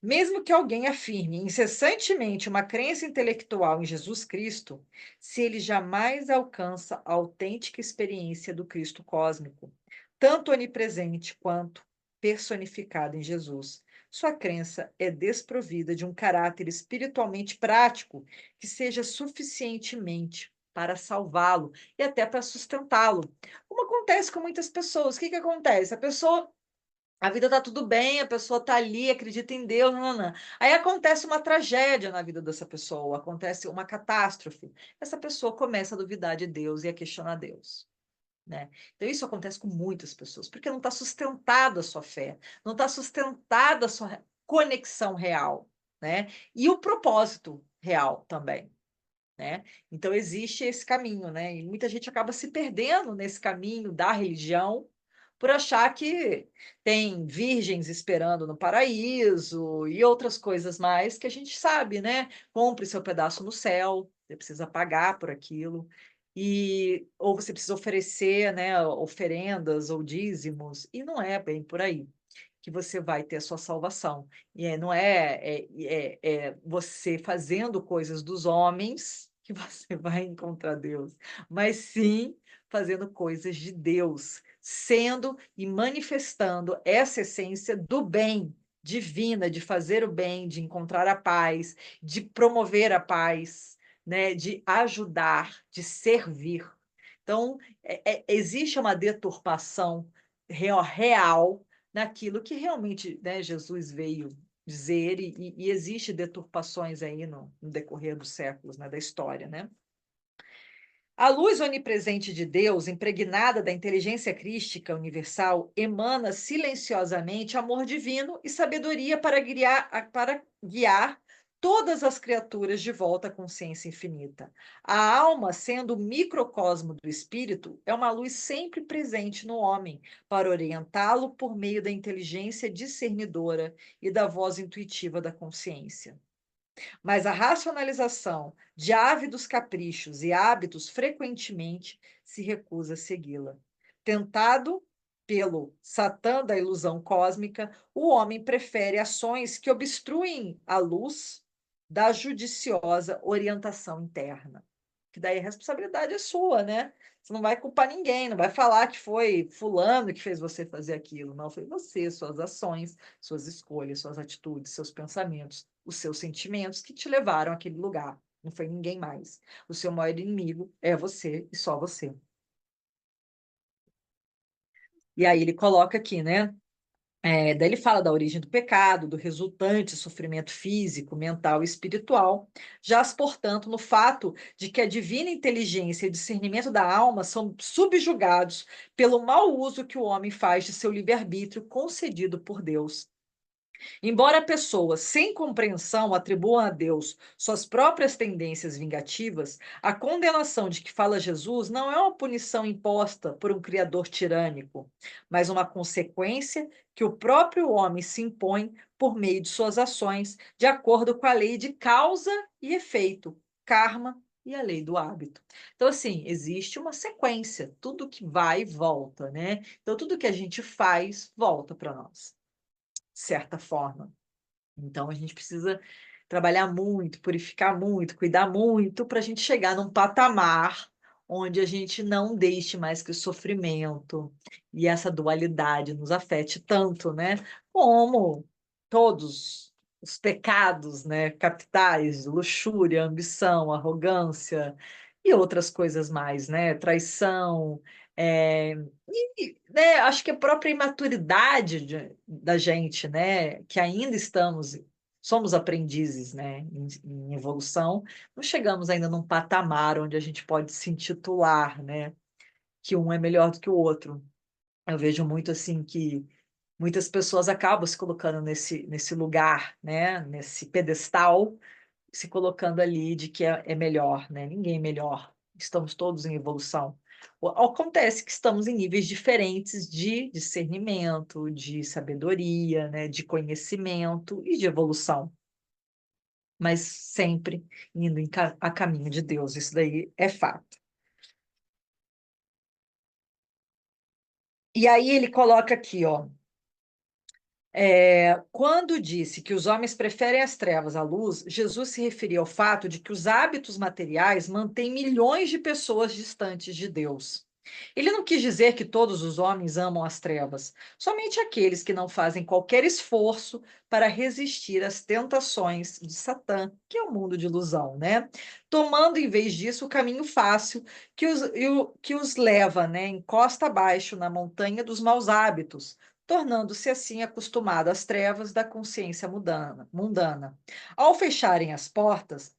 Mesmo que alguém afirme incessantemente uma crença intelectual em Jesus Cristo, se ele jamais alcança a autêntica experiência do Cristo cósmico, tanto onipresente quanto personificado em Jesus, sua crença é desprovida de um caráter espiritualmente prático que seja suficientemente para salvá-lo e até para sustentá-lo. Como acontece com muitas pessoas. O que que acontece? A vida tá tudo bem, a pessoa tá ali, acredita em Deus, nã-nã-nã. Aí acontece uma tragédia na vida dessa pessoa, acontece uma catástrofe. Essa pessoa começa a duvidar de Deus e a questionar Deus, né? Então isso acontece com muitas pessoas, porque não está sustentada a sua fé, não está sustentada a sua conexão real, né? E o propósito real também, né? Então existe esse caminho, né? E muita gente acaba se perdendo nesse caminho da religião por achar que tem virgens esperando no paraíso e outras coisas mais que a gente sabe, né? Compre seu pedaço no céu, você precisa pagar por aquilo. Ou você precisa oferecer, né, oferendas ou dízimos, e não é bem por aí que você vai ter a sua salvação. Não é você fazendo coisas dos homens que você vai encontrar Deus, mas sim fazendo coisas de Deus, sendo e manifestando essa essência do bem divina, de fazer o bem, de encontrar a paz, de promover a paz, né, de ajudar, de servir. Então, existe uma deturpação real naquilo que realmente, né, Jesus veio dizer, e existe deturpações aí no decorrer dos séculos, né, da história, né? A luz onipresente de Deus, impregnada da inteligência crística universal, emana silenciosamente amor divino e sabedoria para guiar todas as criaturas de volta à consciência infinita. A alma, sendo o microcosmo do espírito, é uma luz sempre presente no homem, para orientá-lo por meio da inteligência discernidora e da voz intuitiva da consciência. mas a racionalização de ávidos caprichos e hábitos frequentemente se recusa a segui-la. Tentado pelo Satã da ilusão cósmica, o homem prefere ações que obstruem a luz da judiciosa orientação interna. Que daí a responsabilidade é sua, né? Você não vai culpar ninguém, não vai falar que foi fulano que fez você fazer aquilo. Não, foi você, suas ações, suas escolhas, suas atitudes, seus pensamentos, os seus sentimentos que te levaram àquele lugar. Não foi ninguém mais. O seu maior inimigo é você e só você. E aí ele coloca aqui, né? Daí ele fala da origem do pecado, do resultante sofrimento físico, mental e espiritual, jaz, portanto, no fato de que a divina inteligência e o discernimento da alma são subjugados pelo mau uso que o homem faz de seu livre-arbítrio concedido por Deus. Embora pessoas sem compreensão atribuam a Deus suas próprias tendências vingativas, a condenação de que fala Jesus não é uma punição imposta por um criador tirânico, mas uma consequência que o próprio homem se impõe por meio de suas ações, de acordo com a lei de causa e efeito, karma e a lei do hábito. Então, assim, existe uma sequência, tudo que vai volta, né? Então, tudo que a gente faz volta para nós, de certa forma. Então, a gente precisa trabalhar muito, purificar muito, cuidar muito para a gente chegar num patamar onde a gente não deixe mais que o sofrimento e essa dualidade nos afete tanto, né? Como todos os pecados, né, capitais, luxúria, ambição, arrogância e outras coisas mais, né? Traição, é, né, acho que a própria imaturidade da gente, né, que ainda somos aprendizes, né, em evolução, não chegamos ainda num patamar onde a gente pode se intitular, né, que um é melhor do que o outro. Eu vejo muito assim que muitas pessoas acabam se colocando nesse lugar, né, nesse pedestal, se colocando ali de que é melhor, né? Ninguém é melhor. Estamos todos em evolução. Acontece que estamos em níveis diferentes de discernimento, de sabedoria, né? De conhecimento e de evolução, mas sempre indo a caminho de Deus. Isso daí é fato. E aí ele coloca aqui, ó. Quando disse que os homens preferem as trevas à luz, Jesus se referia ao fato de que os hábitos materiais mantêm milhões de pessoas distantes de Deus. Ele não quis dizer que todos os homens amam as trevas, somente aqueles que não fazem qualquer esforço para resistir às tentações de Satã, que é o mundo de ilusão, né? Tomando em vez disso o caminho fácil que os leva, né, em costa abaixo na montanha dos maus hábitos, tornando-se assim acostumado às trevas da consciência mundana. Ao fecharem as portas,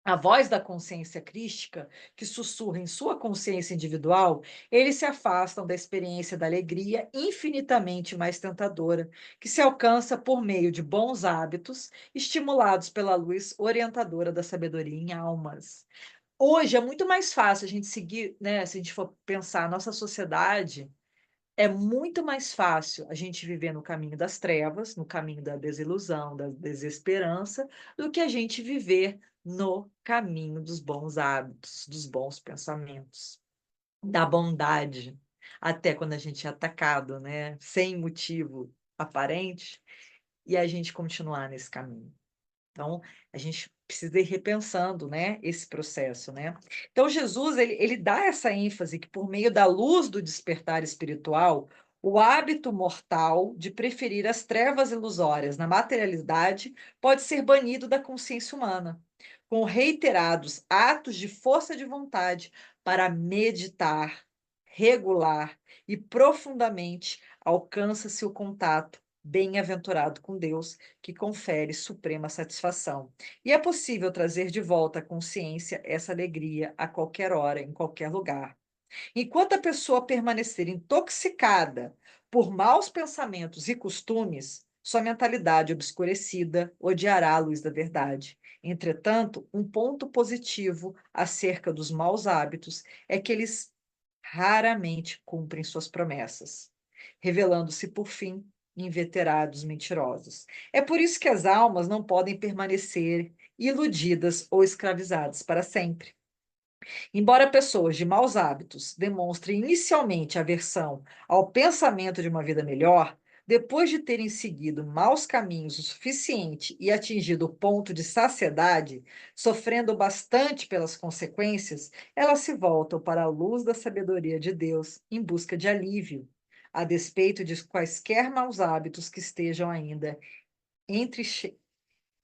a voz da consciência crística, que sussurra em sua consciência individual, eles se afastam da experiência da alegria infinitamente mais tentadora, que se alcança por meio de bons hábitos, estimulados pela luz orientadora da sabedoria em almas. Hoje é muito mais fácil a gente seguir, né? Se a gente for pensar a nossa sociedade, é muito mais fácil a gente viver no caminho das trevas, no caminho da desilusão, da desesperança, do que a gente viver no caminho dos bons hábitos, dos bons pensamentos, da bondade, até quando a gente é atacado, né, sem motivo aparente, e a gente continuar nesse caminho. Então, a gente precisa ir repensando, né, esse processo, né? Então, Jesus, ele dá essa ênfase que por meio da luz do despertar espiritual, o hábito mortal de preferir as trevas ilusórias na materialidade pode ser banido da consciência humana, com reiterados atos de força de vontade para meditar, regular e profundamente alcança-se o contato bem-aventurado com Deus, que confere suprema satisfação. E é possível trazer de volta à consciência essa alegria a qualquer hora, em qualquer lugar. Enquanto a pessoa permanecer intoxicada por maus pensamentos e costumes, sua mentalidade obscurecida odiará a luz da verdade. Entretanto, um ponto positivo acerca dos maus hábitos é que eles raramente cumprem suas promessas, revelando-se, por fim, inveterados mentirosos. É por isso que as almas não podem permanecer iludidas ou escravizadas para sempre. Embora pessoas de maus hábitos demonstrem inicialmente aversão ao pensamento de uma vida melhor, depois de terem seguido maus caminhos o suficiente e atingido o ponto de saciedade, sofrendo bastante pelas consequências, elas se voltam para a luz da sabedoria de Deus em busca de alívio, a despeito de quaisquer maus hábitos que estejam ainda entre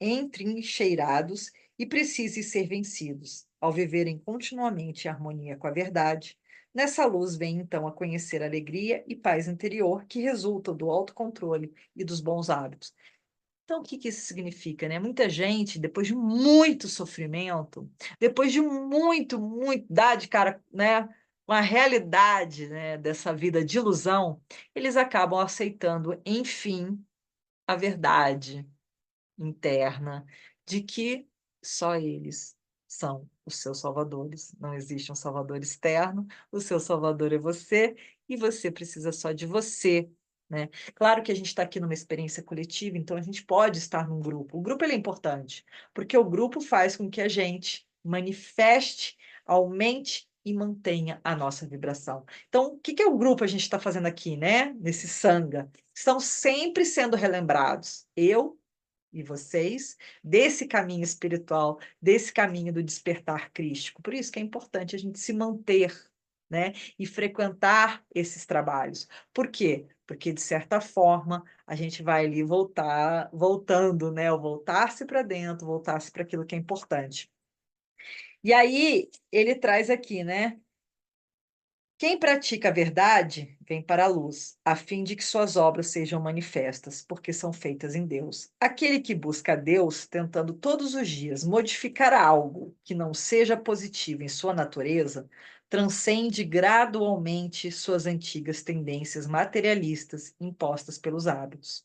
entrincheirados e precisem ser vencidos. Ao viverem continuamente em harmonia com a verdade, nessa luz vem então a conhecer a alegria e paz interior que resultam do autocontrole e dos bons hábitos. Então, o que que isso significa, né? Muita gente, depois de muito sofrimento, depois de muito dar de cara, né, com a realidade, né, dessa vida de ilusão, eles acabam aceitando, enfim, a verdade interna de que só eles são os seus salvadores. Não existe um salvador externo, o seu salvador é você e você precisa só de você, né? Claro que a gente está aqui numa experiência coletiva, então a gente pode estar num grupo. O grupo ele é importante, porque o grupo faz com que a gente manifeste, aumente e mantenha a nossa vibração. Então, o que que é o grupo a gente está fazendo aqui, né? Nesse sanga? Estão sempre sendo relembrados. Eu e vocês, desse caminho espiritual, desse caminho do despertar crístico. Por isso que é importante a gente se manter, né, e frequentar esses trabalhos. Por quê? Porque, de certa forma, a gente vai ali voltando, né, ou voltar-se para dentro, voltar-se para aquilo que é importante. E aí, ele traz aqui, né, quem pratica a verdade vem para a luz, a fim de que suas obras sejam manifestas, porque são feitas em Deus. Aquele que busca a Deus, tentando todos os dias modificar algo que não seja positivo em sua natureza, transcende gradualmente suas antigas tendências materialistas impostas pelos hábitos.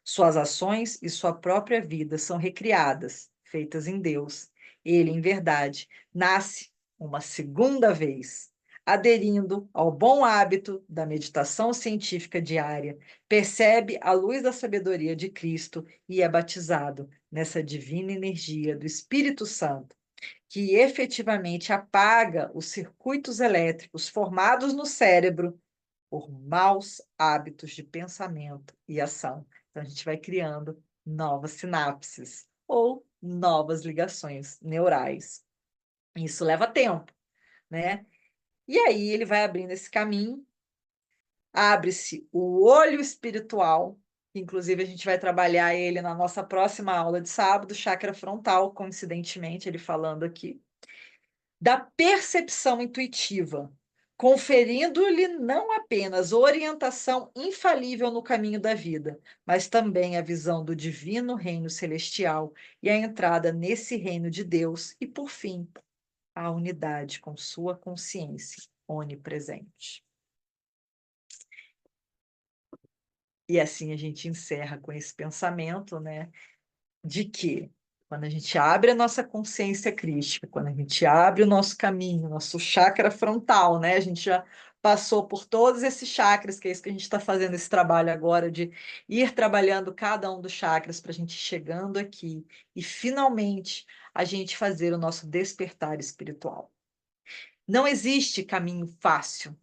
Suas ações e sua própria vida são recriadas, feitas em Deus. Ele, em verdade, nasce uma segunda vez, aderindo ao bom hábito da meditação científica diária, percebe a luz da sabedoria de Cristo e é batizado nessa divina energia do Espírito Santo, que efetivamente apaga os circuitos elétricos formados no cérebro por maus hábitos de pensamento e ação. Então, a gente vai criando novas sinapses ou novas ligações neurais. Isso leva tempo, né? E aí ele vai abrindo esse caminho, abre-se o olho espiritual, que inclusive a gente vai trabalhar ele na nossa próxima aula de sábado, chakra frontal, coincidentemente, ele falando aqui da percepção intuitiva, conferindo-lhe não apenas orientação infalível no caminho da vida, mas também a visão do divino reino celestial e a entrada nesse reino de Deus e, por fim, a unidade com sua consciência onipresente. E assim a gente encerra com esse pensamento, né, de que quando a gente abre a nossa consciência crística, quando a gente abre o nosso caminho, nosso chakra frontal, né? A gente já passou por todos esses chakras, que é isso que a gente está fazendo esse trabalho agora, de ir trabalhando cada um dos chakras para a gente ir chegando aqui e finalmente a gente fazer o nosso despertar espiritual. Não existe caminho fácil.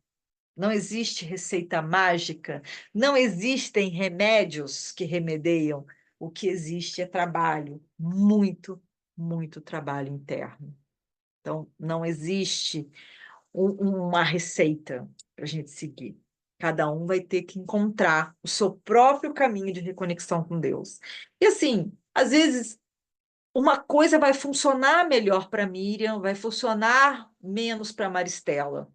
Não existe receita mágica, não existem remédios que remedeiam. O que existe é trabalho, muito trabalho interno. Então, não existe uma receita para a gente seguir. Cada um vai ter que encontrar o seu próprio caminho de reconexão com Deus. E assim, às vezes, uma coisa vai funcionar melhor para Miriam, vai funcionar menos para Maristela.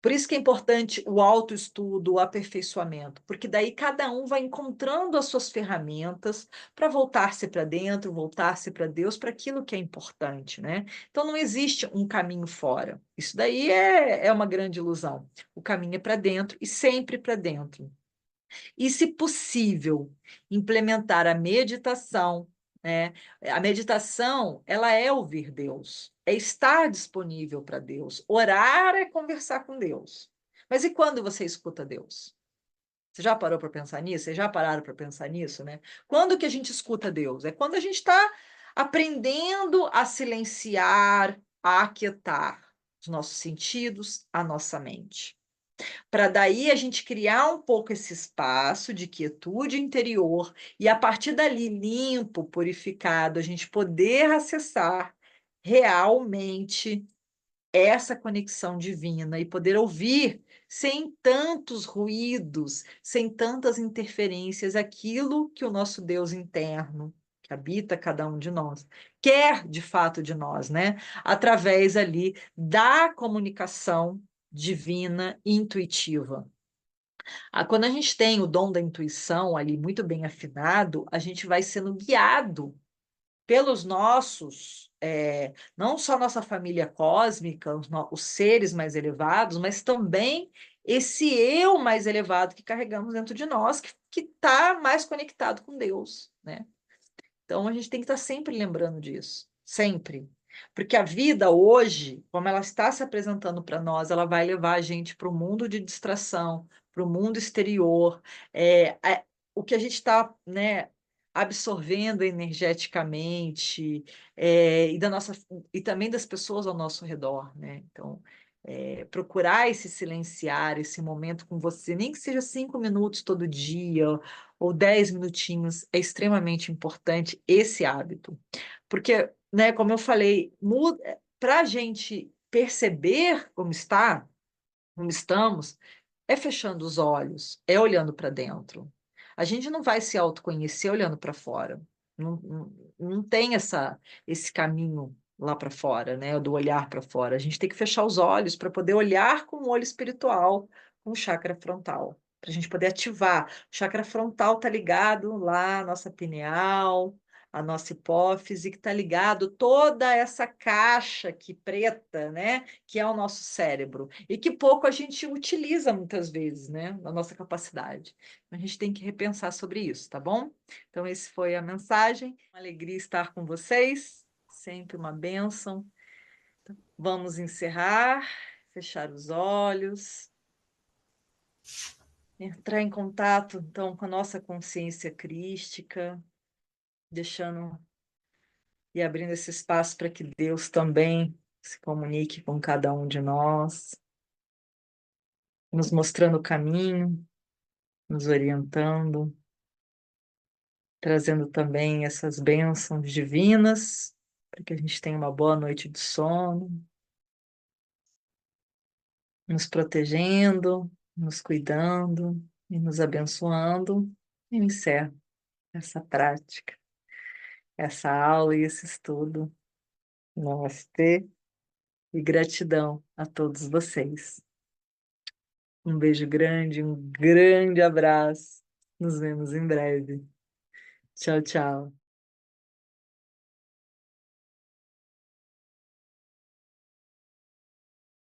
Por isso que é importante o autoestudo, o aperfeiçoamento, porque daí cada um vai encontrando as suas ferramentas para voltar-se para dentro, voltar-se para Deus, para aquilo que é importante, né? Então não existe um caminho fora. Isso daí é uma grande ilusão. O caminho é para dentro e sempre para dentro. E, se possível, implementar a meditação, né? A meditação, ela é ouvir Deus, é estar disponível para Deus. Orar é conversar com Deus. Mas e quando você escuta Deus? Você já parou para pensar nisso? Vocês já pararam para pensar nisso, né? Quando que a gente escuta Deus? É quando a gente está aprendendo a silenciar, a aquietar os nossos sentidos, a nossa mente. Para daí a gente criar um pouco esse espaço de quietude interior e a partir dali limpo, purificado, a gente poder acessar realmente essa conexão divina e poder ouvir sem tantos ruídos, sem tantas interferências, aquilo que o nosso Deus interno, que habita cada um de nós, quer de fato de nós, né? Através ali da comunicação divina e intuitiva. Quando a gente tem o dom da intuição ali muito bem afinado, a gente vai sendo guiado pelos nossos, não só nossa família cósmica, os seres mais elevados, mas também esse eu mais elevado que carregamos dentro de nós, que está mais conectado com Deus, né? Então a gente tem que estar sempre lembrando disso, sempre. Porque a vida hoje, como ela está se apresentando para nós, ela vai levar a gente para o mundo de distração, para o mundo exterior. O que a gente está, né, absorvendo energeticamente, e da nossa, e também das pessoas ao nosso redor, né? Então, procurar esse silenciar, esse momento com você, nem que seja 5 minutos todo dia, ou 10 minutinhos, é extremamente importante esse hábito. Porque, né, como eu falei, para a gente perceber como está, como estamos, é fechando os olhos, é olhando para dentro. A gente não vai se autoconhecer olhando para fora. Não tem esse caminho lá para fora, né? Do olhar para fora. A gente tem que fechar os olhos para poder olhar com o olho espiritual, com o chakra frontal, para a gente poder ativar. O chakra frontal está ligado lá à nossa pineal, a nossa hipófise, que está ligado toda essa caixa aqui preta, né? Que é o nosso cérebro, e que pouco a gente utiliza muitas vezes, né? Na nossa capacidade. A gente tem que repensar sobre isso, tá bom? Então, esse foi a mensagem. Uma alegria estar com vocês, sempre uma bênção. Vamos encerrar, fechar os olhos, entrar em contato, então, com a nossa consciência crística, deixando e abrindo esse espaço para que Deus também se comunique com cada um de nós, nos mostrando o caminho, nos orientando, trazendo também essas bênçãos divinas, para que a gente tenha uma boa noite de sono, nos protegendo, nos cuidando e nos abençoando. E eu encerro essa prática, essa aula e esse estudo. Namastê e gratidão a todos vocês. Um beijo grande, um grande abraço. Nos vemos em breve. Tchau, tchau.